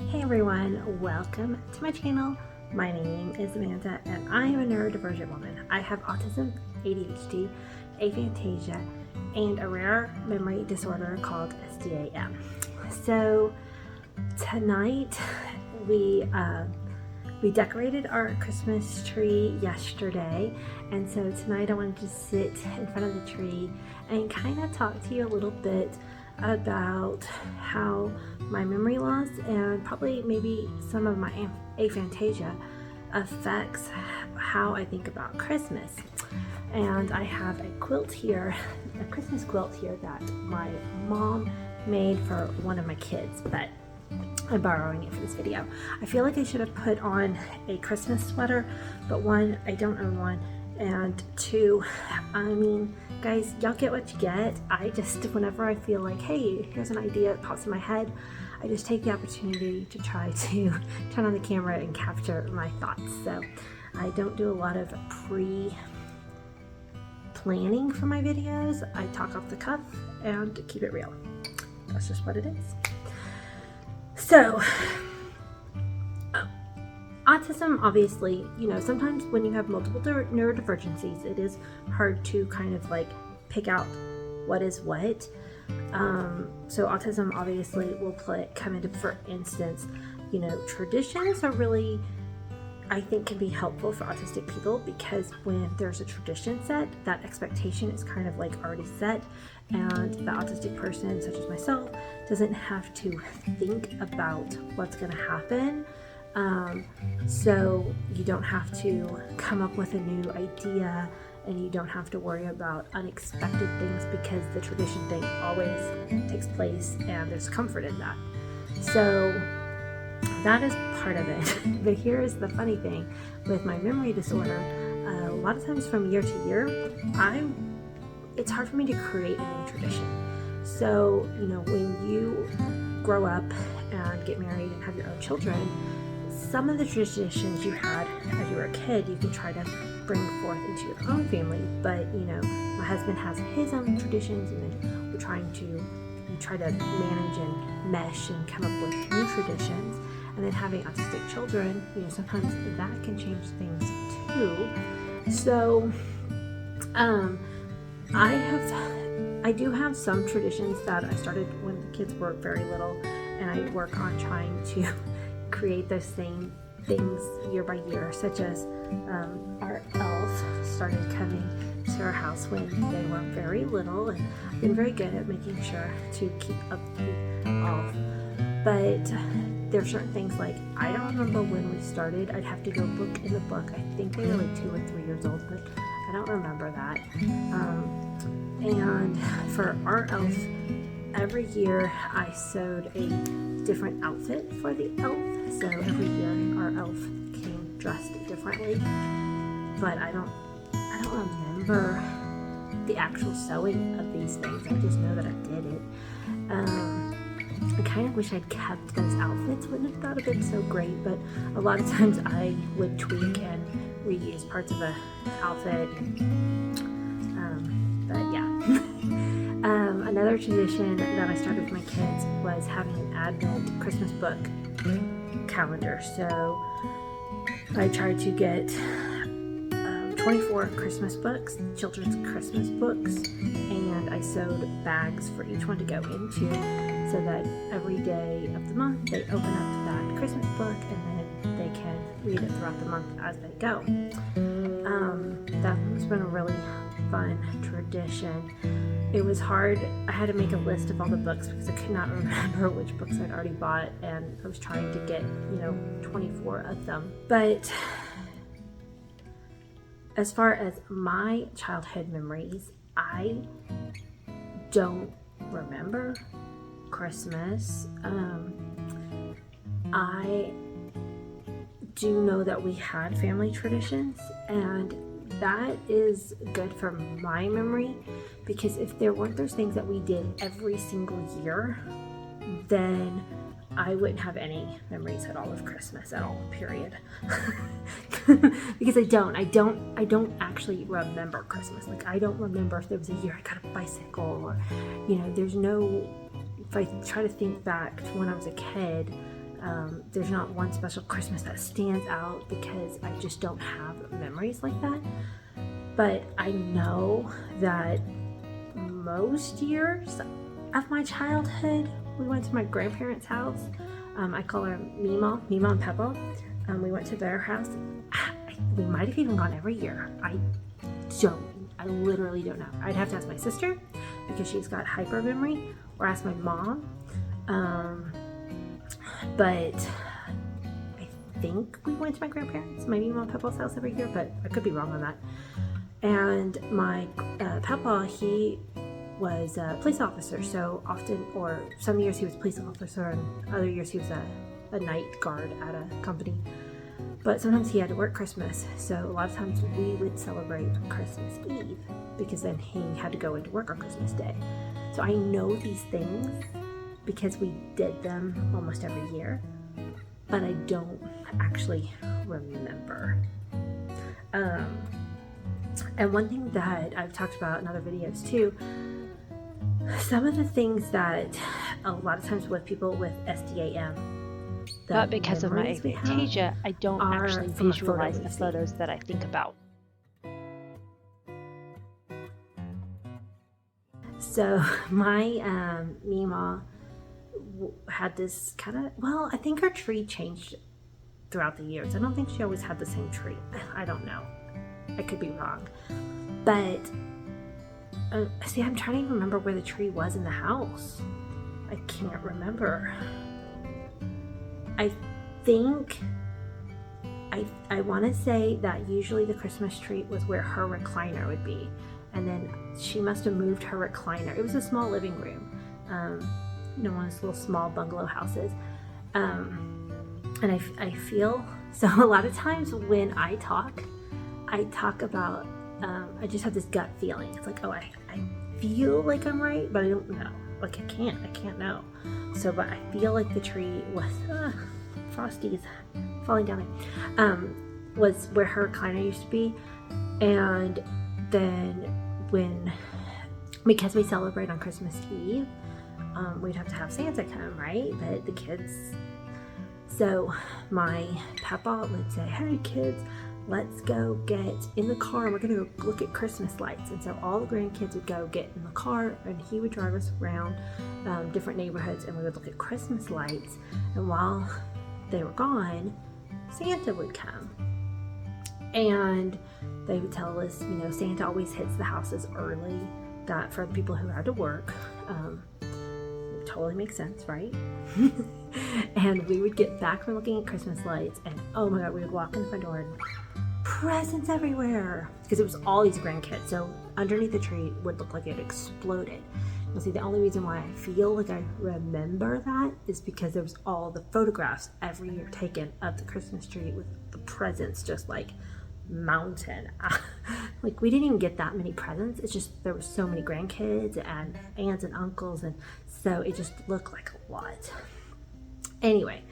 Hey everyone, welcome to my channel. My name is Amanda and I am a neurodivergent woman. I have autism, ADHD, aphantasia, and a rare memory disorder called SDAM. So tonight we decorated our Christmas tree yesterday, and so tonight I wanted to sit in front of the tree and kind of talk to you a little bit about how my memory loss and probably maybe some of my aphantasia affects how I think about Christmas. And I have a quilt here, a Christmas quilt here that my mom made for one of my kids, but I'm borrowing it for this video. I feel like I should have put on a Christmas sweater, but one, I don't own one, and two, I mean, guys, y'all get what you get. I just, whenever I feel like, hey, here's an idea that pops in my head, I just take the opportunity to try to turn on the camera and capture my thoughts. So I don't do a lot of pre-planning for my videos. I talk off the cuff and keep it real. That's just what it is. So, autism, obviously, sometimes when you have multiple neurodivergencies, it is hard to kind of like pick out what is what. So autism obviously will come into, for instance, traditions are really, I think, can be helpful for autistic people, because when there's a tradition set, that expectation is kind of like already set, and the autistic person, such as myself, doesn't have to think about what's going to happen. So you don't have to come up with a new idea, and you don't have to worry about unexpected things, because the tradition thing always takes place and there's comfort in that. So that is part of it. But here's the funny thing with my memory disorder. A lot of times from year to year, it's hard for me to create a new tradition. So, when you grow up and get married and have your own children, some of the traditions you had as you were a kid, you can try to bring forth into your own family. But, my husband has his own traditions, and then we try to manage and mesh and come up with new traditions. And then having autistic children, sometimes that can change things too. So, I do have some traditions that I started when the kids were very little, and I work on trying to create those same things year by year, such as our elf started coming to our house when they were very little, and I've been very good at making sure to keep up the elf. But there are certain things, like, I don't remember when we started. I'd have to go look in the book. I think they were like 2 or 3 years old, but I don't remember that. And for our elf, every year I sewed a different outfit for the elf. So every year our elf came dressed differently. But I don't remember the actual sewing of these things. I just know that I did it. I kind of wish I'd kept those outfits. Wouldn't that have been so great? But a lot of times I would tweak and reuse parts of the outfit. But yeah. Another tradition that I started with my kids was having an Advent Christmas book calendar. So I tried to get 24 Christmas books, children's Christmas books, and I sewed bags for each one to go into, so that every day of the month they open up that Christmas book and then they can read it throughout the month as they go. That has been a really fun tradition. It was hard. I had to make a list of all the books because I could not remember which books I'd already bought, and I was trying to get 24 of them. But as far as my childhood memories, I don't remember Christmas. I do know that we had family traditions, and that is good for my memory, because if there weren't those things that we did every single year, then I wouldn't have any memories at all of Christmas at all, period. Because I don't actually remember Christmas. Like, I don't remember if there was a year I got a bicycle, or, there's no, if I try to think back to when I was a kid, There's not one special Christmas that stands out because I just don't have memories like that. But I know that most years of my childhood, we went to my grandparents' house. I call her Mima and Peppa. We went to their house. We might have even gone every year. I literally don't know. I'd have to ask my sister because she's got hyper memory, or ask my mom. But I think we went to my grandparents, my Mima and Peppa's house every year, but I could be wrong on that. And my Peppa, he was a police officer, so often, or some years he was a police officer, and other years he was a night guard at a company. But sometimes he had to work Christmas, so a lot of times we would celebrate Christmas Eve because then he had to go into work on Christmas Day. So I know these things because we did them almost every year, but I don't actually remember. And one thing that I've talked about in other videos too, some of the things that a lot of times with people with SDAM, but because of my aphantasia, I don't actually visualize the photos that I think about. So my Mima had this kind of, well, I think her tree changed throughout the years. I don't think she always had the same tree. I don't know. I could be wrong. But see, I'm trying to remember where the tree was in the house. I can't remember. I think I want to say that usually the Christmas tree was where her recliner would be, and then she must have moved her recliner. It was a small living room, one of those little small bungalow houses, and I feel so. A lot of times when I talk about. I just have this gut feeling. It's like, oh, I feel like I'm right, but I don't know. Like I can't know. So, but I feel like the tree was, Frosty's falling down there, was where her recliner used to be. And then because we celebrate on Christmas Eve, we'd have to have Santa come, right? But the kids, so my Papa would say, hey kids, let's go get in the car and we're going to go look at Christmas lights. And so all the grandkids would go get in the car and he would drive us around different neighborhoods and we would look at Christmas lights. And while they were gone, Santa would come. And they would tell us, Santa always hits the houses early, that for people who had to work. It totally makes sense, right? And we would get back from looking at Christmas lights and oh my God, we would walk in the front door and presents everywhere because it was all these grandkids. So underneath the tree would look like it exploded. You'll see the only reason why I feel like I remember that is because there was all the photographs every year taken of the Christmas tree with the presents just like mountain. Like we didn't even get that many presents. It's just there were so many grandkids and aunts and uncles, and so it just looked like a lot. Anyway,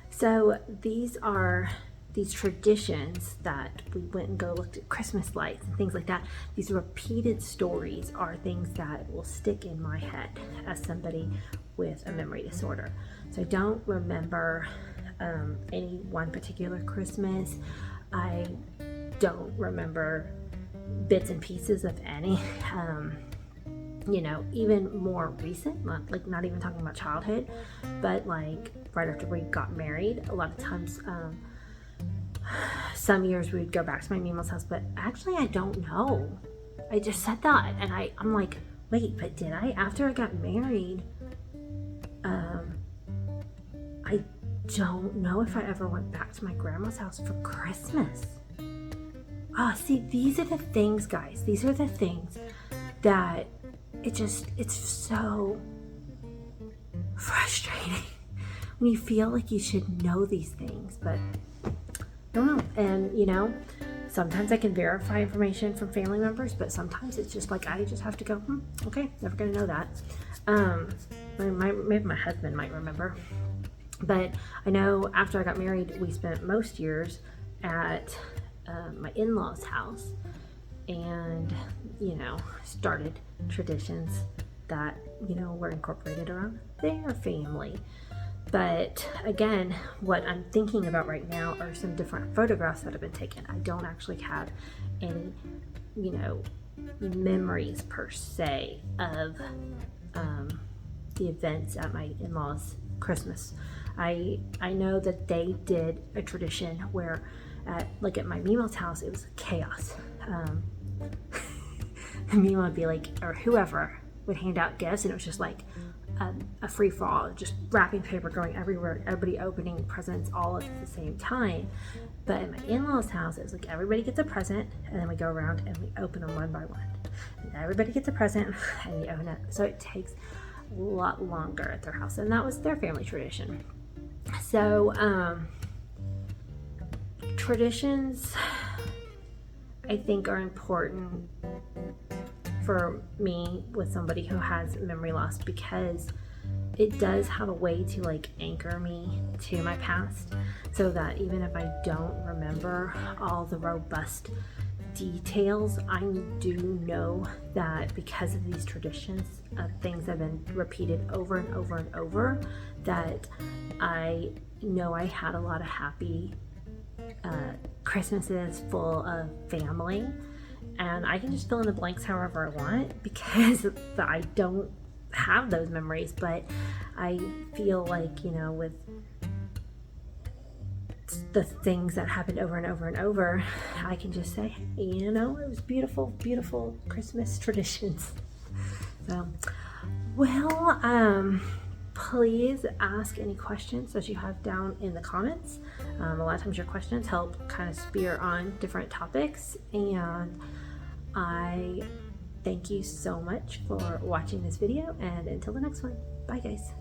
so these are these traditions that we went and go looked at Christmas lights and things like that. These repeated stories are things that will stick in my head as somebody with a memory disorder. So I don't remember any one particular Christmas. I don't remember bits and pieces of any. Even more recent, not even talking about childhood, but like right after we got married, a lot of times, some years we would go back to my Mima's house, but actually I don't know. I just said that and I'm like, wait, but did I, after I got married, I don't know if I ever went back to my grandma's house for Christmas. See, these are the things, guys. These are the things that it's so frustrating when you feel like you should know these things, but I don't know. And sometimes I can verify information from family members, but sometimes it's just like I just have to go, okay, never gonna know that. Maybe my husband might remember, but I know after I got married, we spent most years at my in-laws' house, and started traditions that were incorporated around their family. But again, what I'm thinking about right now are some different photographs that have been taken. I don't actually have any, memories per se of the events at my in-laws' Christmas. I know that they did a tradition where at my Mima's house, it was chaos. Mima would be like, or whoever would hand out gifts, and it was just like a free-for-all, just wrapping paper going everywhere, everybody opening presents all at the same time. But at my in-laws' house, it was like everybody gets a present, and then we go around and we open them one by one. And everybody gets a present, and we open it. So it takes a lot longer at their house, and that was their family tradition. So traditions, I think, are important for me with somebody who has memory loss, because it does have a way to anchor me to my past, so that even if I don't remember all the robust details, I do know that because of these traditions, things have been repeated over and over and over, that I know I had a lot of happy Christmases full of family, and I can just fill in the blanks however I want, because I don't have those memories. But I feel like, with the things that happened over and over and over, I can just say, it was beautiful, beautiful Christmas traditions. So, please ask any questions that you have down in the comments. A lot of times your questions help kind of spear on different topics, and I thank you so much for watching this video, and until the next one, bye guys.